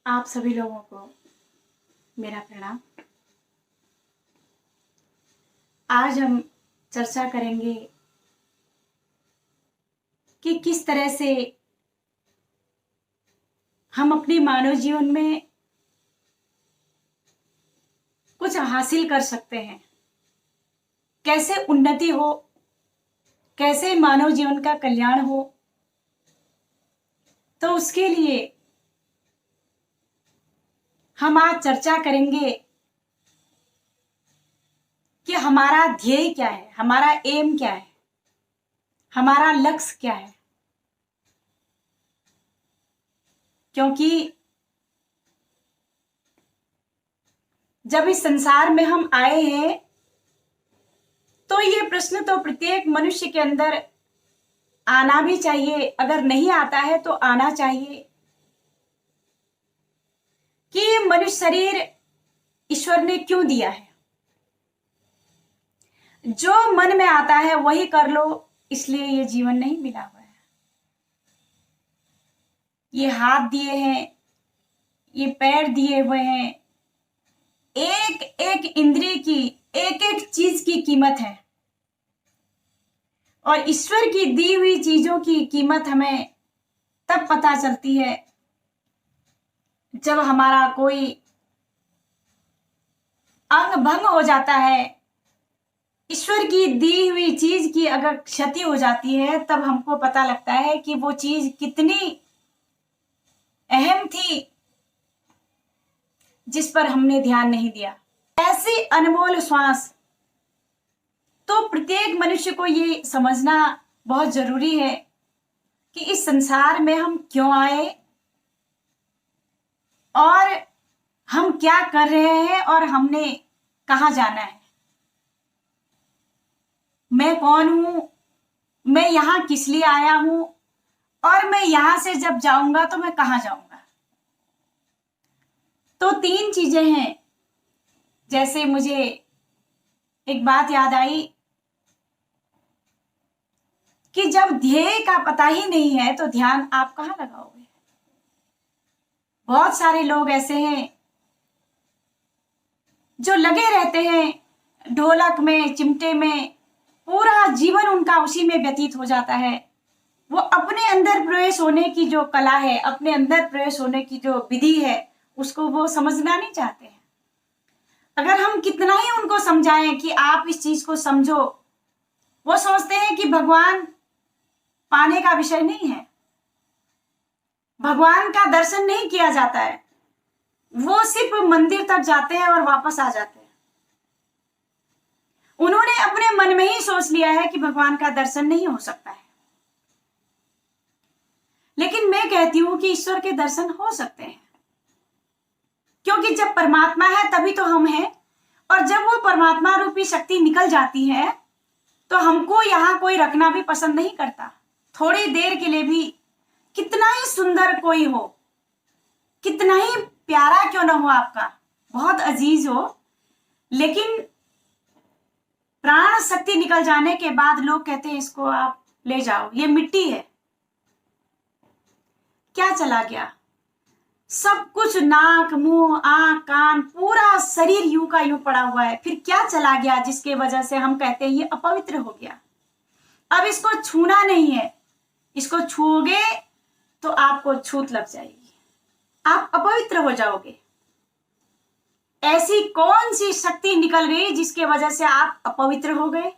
आप सभी लोगों को मेरा प्रणाम। आज हम चर्चा करेंगे कि किस तरह से हम अपने मानव जीवन में कुछ हासिल कर सकते हैं, कैसे उन्नति हो, कैसे मानव जीवन का कल्याण हो। तो उसके लिए हम आज चर्चा करेंगे कि हमारा ध्येय क्या है, हमारा एम क्या है, हमारा लक्ष्य क्या है। क्योंकि जब इस संसार में हम आए हैं तो ये प्रश्न तो प्रत्येक मनुष्य के अंदर आना भी चाहिए, अगर नहीं आता है तो आना चाहिए कि ये मनुष्य शरीर ईश्वर ने क्यों दिया है। जो मन में आता है वही कर लो, इसलिए ये जीवन नहीं मिला हुआ है। ये हाथ दिए हैं, ये पैर दिए हुए हैं, एक एक इंद्रिय की, एक एक चीज की कीमत है। और ईश्वर की दी हुई चीजों की कीमत हमें तब पता चलती है जब हमारा कोई अंग भंग हो जाता है। ईश्वर की दी हुई चीज की अगर क्षति हो जाती है तब हमको पता लगता है कि वो चीज कितनी अहम थी, जिस पर हमने ध्यान नहीं दिया। ऐसी अनमोल श्वास, तो प्रत्येक मनुष्य को ये समझना बहुत जरूरी है कि इस संसार में हम क्यों आए और हम क्या कर रहे हैं और हमने कहां जाना है। मैं कौन हूं, मैं यहां किस लिए आया हूं और मैं यहां से जब जाऊंगा तो मैं कहां जाऊंगा। तो तीन चीजें हैं। जैसे मुझे एक बात याद आई कि जब ध्येय का पता ही नहीं है तो ध्यान आप कहां लगाओगे। बहुत सारे लोग ऐसे हैं जो लगे रहते हैं ढोलक में, चिमटे में, पूरा जीवन उनका उसी में व्यतीत हो जाता है। वो अपने अंदर प्रवेश होने की जो कला है, अपने अंदर प्रवेश होने की जो विधि है, उसको वो समझना नहीं चाहते हैं। अगर हम कितना ही उनको समझाएं कि आप इस चीज को समझो, वो सोचते हैं कि भगवान पाने का विषय नहीं है, भगवान का दर्शन नहीं किया जाता है। वो सिर्फ मंदिर तक जाते हैं और वापस आ जाते हैं। उन्होंने अपने मन में ही सोच लिया है कि भगवान का दर्शन नहीं हो सकता है। लेकिन मैं कहती हूं कि ईश्वर के दर्शन हो सकते हैं, क्योंकि जब परमात्मा है तभी तो हम हैं। और जब वो परमात्मा रूपी शक्ति निकल जाती है तो हमको यहां कोई रखना भी पसंद नहीं करता। थोड़ी देर के लिए भी, कितना ही सुंदर कोई हो, कितना ही प्यारा क्यों ना हो आपका, बहुत अजीज हो, लेकिन प्राण शक्ति निकल जाने के बाद लोग कहते हैं इसको आप ले जाओ, ये मिट्टी है। क्या चला गया? सब कुछ, नाक, मुंह, आंख, कान, पूरा शरीर यूं का यूं पड़ा हुआ है। फिर क्या चला गया जिसके वजह से हम कहते हैं ये अपवित्र हो गया, अब इसको छूना नहीं है। इसको छूओगे तो आपको छूत लग जाएगी, आप अपवित्र हो जाओगे। ऐसी कौन सी शक्ति निकल गई जिसके वजह से आप अपवित्र हो गए?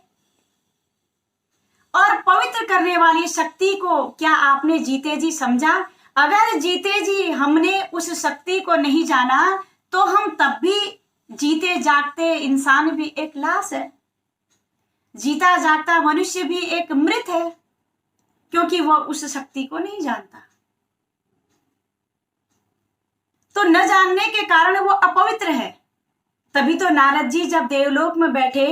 और पवित्र करने वाली शक्ति को क्या आपने जीते जी समझा? अगर जीते जी हमने उस शक्ति को नहीं जाना तो हम तब भी जीते जागते इंसान भी एक लाश है, जीता जागता मनुष्य भी एक मृत है, क्योंकि वह उस शक्ति को नहीं जानता। तो न जानने के कारण वो अपवित्र है। तभी तो नारद जी जब देवलोक में बैठे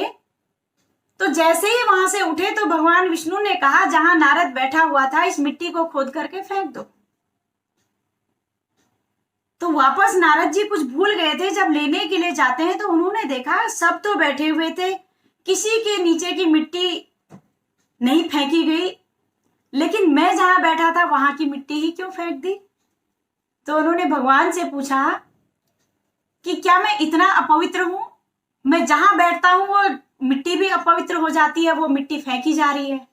तो जैसे ही वहां से उठे तो भगवान विष्णु ने कहा जहां नारद बैठा हुआ था इस मिट्टी को खोद करके फेंक दो। तो वापस नारद जी कुछ भूल गए थे, जब लेने के लिए जाते हैं तो उन्होंने देखा सब तो बैठे हुए थे, किसी के नीचे की मिट्टी नहीं फेंकी गई, लेकिन मैं जहां बैठा था वहां की मिट्टी ही क्यों फेंक दी। तो उन्होंने भगवान से पूछा कि क्या मैं इतना अपवित्र हूं? मैं जहां बैठता हूं वो मिट्टी भी अपवित्र हो जाती है, वो मिट्टी फेंकी जा रही है।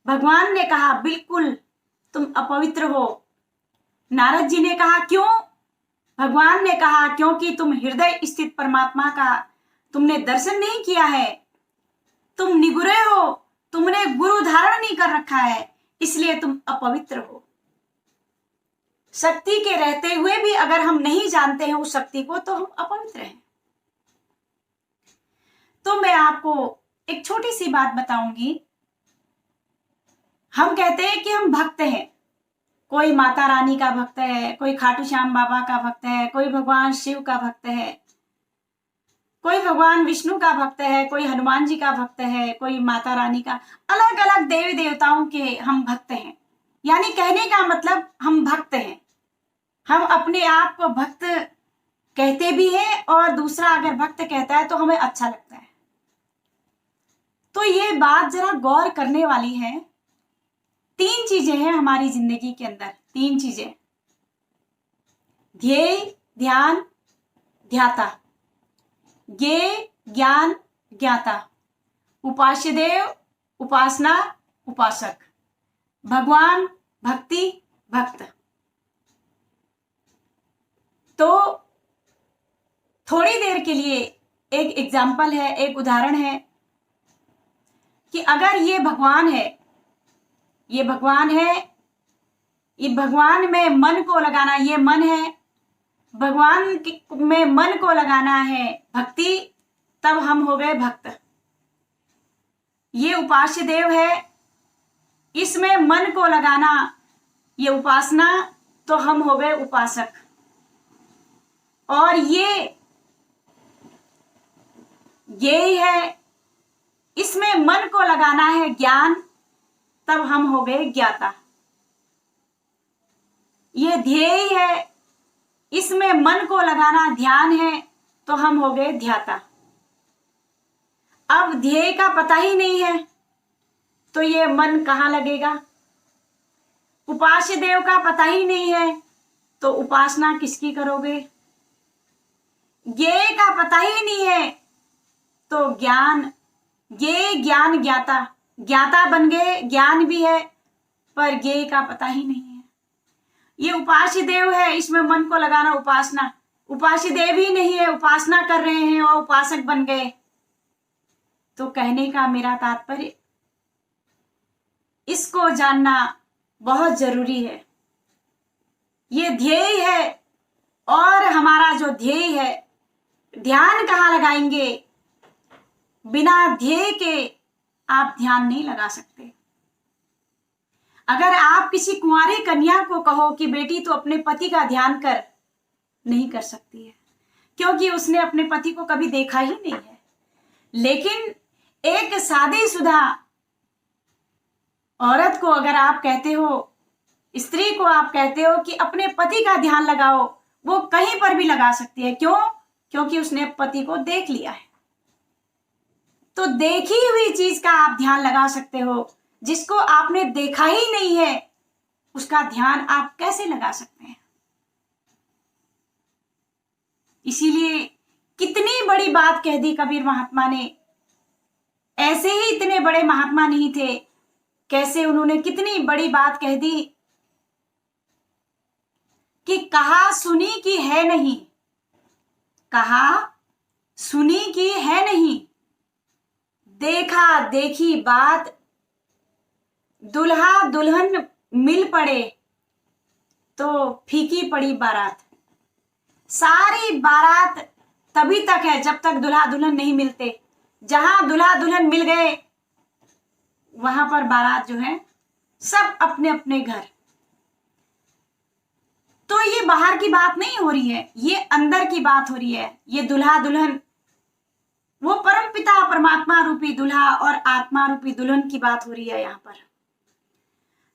भगवान ने कहा बिल्कुल तुम अपवित्र हो। नारद जी ने कहा क्यों? भगवान ने कहा क्योंकि तुम हृदय स्थित परमात्मा का तुमने दर्शन नहीं किया है, तुम निगुरे हो, तुमने गुरु धारण नहीं कर रखा है, इसलिए तुम अपवित्र हो। शक्ति के रहते हुए भी अगर हम नहीं जानते हैं उस शक्ति को तो हम अपवित्र हैं। तो मैं आपको एक छोटी सी बात बताऊंगी। हम कहते हैं कि हम भक्त हैं, कोई माता रानी का भक्त है, कोई खाटू श्याम बाबा का भक्त है, कोई भगवान शिव का भक्त है, कोई भगवान विष्णु का भक्त है, कोई हनुमान जी का भक्त है, कोई माता रानी का, अलग अलग देवी देवताओं के हम भक्त हैं। यानी कहने का मतलब हम भक्त हैं। हम अपने आप को भक्त कहते भी हैं और दूसरा अगर भक्त कहता है तो हमें अच्छा लगता है। तो ये बात जरा गौर करने वाली है। 3 चीजें हैं हमारी जिंदगी के अंदर, 3 चीजें, ध्येय, ध्यान, ध्याता, ज्ञेय, ज्ञान, ज्ञाता, उपास्य देव, उपासना, उपासक, भगवान, भक्ति, भक्त। तो थोड़ी देर के लिए एक एग्जाम्पल है, एक उदाहरण है कि अगर ये भगवान है, ये भगवान है, ये भगवान में मन को लगाना, ये मन है, भगवान में मन को लगाना है भक्ति, तब हम हो गए भक्त। ये उपास्य देव है, इसमें मन को लगाना, ये उपासना, तो हम हो गए उपासक। और ये है, इसमें मन को लगाना है ज्ञान, तब हम हो गए ज्ञाता। ये ध्येय है, इसमें मन को लगाना ध्यान है, तो हम हो गए ध्याता। अब ध्येय का पता ही नहीं है तो ये मन कहाँ लगेगा? उपास्य देव का पता ही नहीं है तो उपासना किसकी करोगे? ज्ञेय का पता ही नहीं है तो ज्ञान, ज्ञेय, ज्ञान, ज्ञाता, ज्ञाता बन गए, ज्ञान भी है पर ज्ञेय का पता ही नहीं है। ये उपास्य देव है, इसमें मन को लगाना उपासना, उपास्य देव ही नहीं है, उपासना कर रहे हैं और उपासक बन गए। तो कहने का मेरा तात्पर्य, इसको जानना बहुत जरूरी है। ये ध्येय है और हमारा जो ध्येय है, ध्यान कहाँ लगाएंगे? बिना ध्येय के आप ध्यान नहीं लगा सकते। अगर आप किसी कुंवारी कन्या को कहो कि बेटी तो अपने पति का ध्यान कर, नहीं कर सकती है, क्योंकि उसने अपने पति को कभी देखा ही नहीं है। लेकिन एक शादीशुदा औरत को अगर आप कहते हो, स्त्री को आप कहते हो कि अपने पति का ध्यान लगाओ, वो कहीं पर भी लगा सकती है। क्यों? क्योंकि उसने पति को देख लिया है। तो देखी हुई चीज का आप ध्यान लगा सकते हो, जिसको आपने देखा ही नहीं है उसका ध्यान आप कैसे लगा सकते हैं? इसीलिए कितनी बड़ी बात कह दी कबीर महात्मा ने। ऐसे ही इतने बड़े महात्मा नहीं थे, कैसे उन्होंने कितनी बड़ी बात कह दी कि कहा सुनी की है नहीं, कहा सुनी की है नहीं, देखा देखी बात, दुल्हा दुल्हन मिल पड़े तो फीकी पड़ी बारात। सारी बारात तभी तक है जब तक दुल्हा दुल्हन नहीं मिलते। जहां दुल्हा दुल्हन मिल गए वहां पर बारात जो है सब अपने अपने घर। तो ये बाहर की बात नहीं हो रही है, ये अंदर की बात हो रही है। ये दुल्हा दुल्हन, वो परम पिता परमात्मा रूपी दुल्हा और आत्मा रूपी दुल्हन की बात हो रही है यहाँ पर।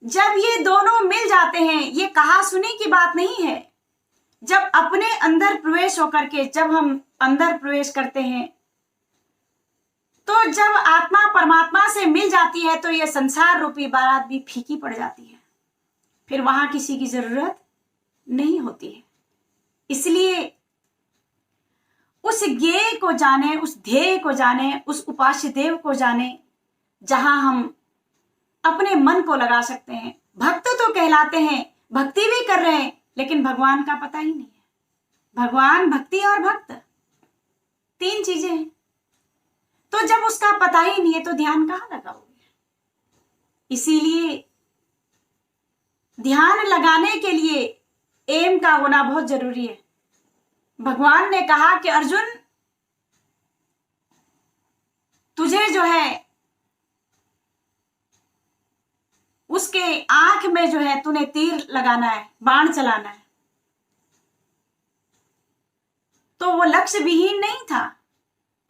जब ये दोनों मिल जाते हैं, ये कहा सुनी की बात नहीं है। जब अपने अंदर प्रवेश होकर के, जब हम अंदर प्रवेश करते हैं, तो जब आत्मा परमात्मा से मिल जाती है तो ये संसार रूपी बारात भी फीकी पड़ जाती है। फिर वहां किसी की जरूरत नहीं होती है। इसलिए उस ज्ञेय को जाने, उस ध्येय को जाने, उस उपास्य देव को जाने, जहां हम अपने मन को लगा सकते हैं। भक्त तो कहलाते हैं, भक्ति भी कर रहे हैं, लेकिन भगवान का पता ही नहीं है। भगवान, भक्ति और भक्त 3 चीजें हैं। तो जब उसका पता ही नहीं है तो ध्यान कहाँ लगाओगे? इसीलिए ध्यान लगाने के लिए एम का होना बहुत जरूरी है। भगवान ने कहा कि अर्जुन, तुझे जो है उसके आंख में जो है तूने तीर लगाना है, बाण चलाना है। तो वो लक्ष्य विहीन नहीं था,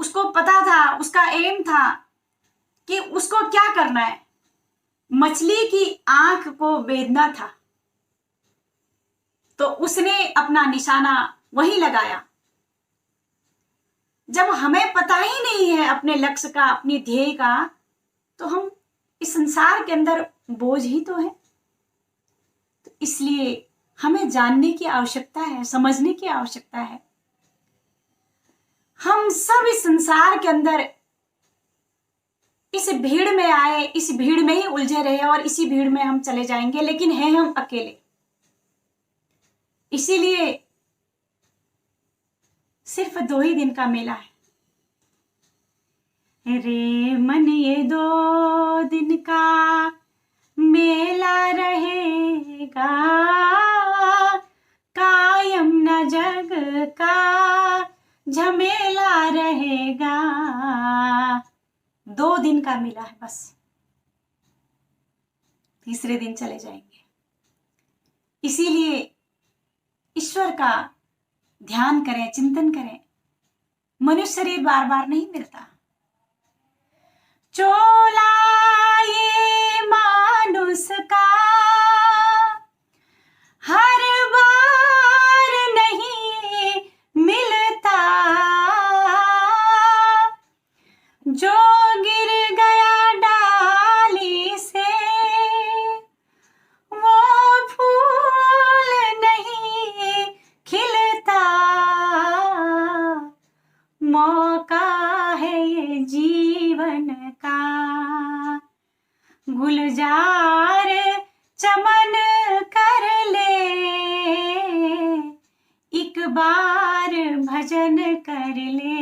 उसको पता था, उसका एम था कि उसको क्या करना है। मछली की आंख को वेदना था, तो उसने अपना निशाना वहीं लगाया। जब हमें पता ही नहीं है अपने लक्ष्य का, अपनी ध्येय का, तो हम इस संसार के अंदर बोझ ही तो है। तो इसलिए हमें जानने की आवश्यकता है, समझने की आवश्यकता है। हम सब इस संसार के अंदर इस भीड़ में आए, इस भीड़ में ही उलझे रहे और इसी भीड़ में हम चले जाएंगे, लेकिन हैं हम अकेले। इसीलिए सिर्फ 2 ही दिन का मेला है। रे मन, ये 2 दिन का मेला रहेगा, कायम न जग का झमेला रहेगा। 2 दिन का मेला है बस, तीसरे दिन चले जाएंगे। इसीलिए ईश्वर का ध्यान करें, चिंतन करें। मनुष्य शरीर बार बार नहीं मिलता। चोला ये मानुष का हर बार नहीं मिलता, जो गिर गया डाली से वो फूल नहीं खिलता। मौका है ये जीवन का, गुलजार चमन कर ले, एक बार भजन कर ले,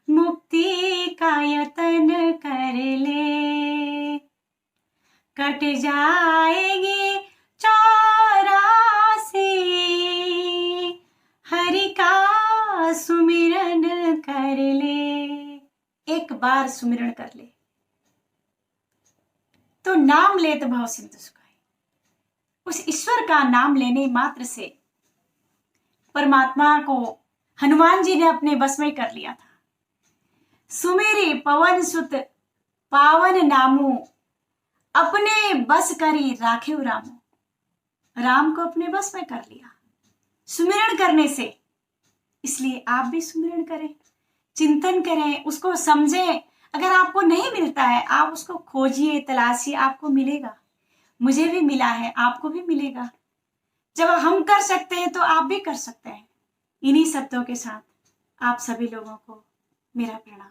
मुक्ति का यतन कर ले। कट जाएगी 84, हरि का सुमिरन कर ले। एक बार सुमिरन कर ले तो नाम लेत भव सिंधु सुखाए। उस ईश्वर का नाम लेने मात्र से परमात्मा को हनुमान जी ने अपने बस में कर लिया था। सुमेरी पवन सुत पावन नामू, अपने बस करी राखेव रामू। राम को अपने बस में कर लिया सुमिरन करने से। इसलिए आप भी सुमिरन करें, चिंतन करें, उसको समझें। अगर आपको नहीं मिलता है, आप उसको खोजिए, तलाशिए, आपको मिलेगा। मुझे भी मिला है, आपको भी मिलेगा। जब हम कर सकते हैं तो आप भी कर सकते हैं। इन्हीं शब्दों के साथ आप सभी लोगों को मेरा प्रणाम।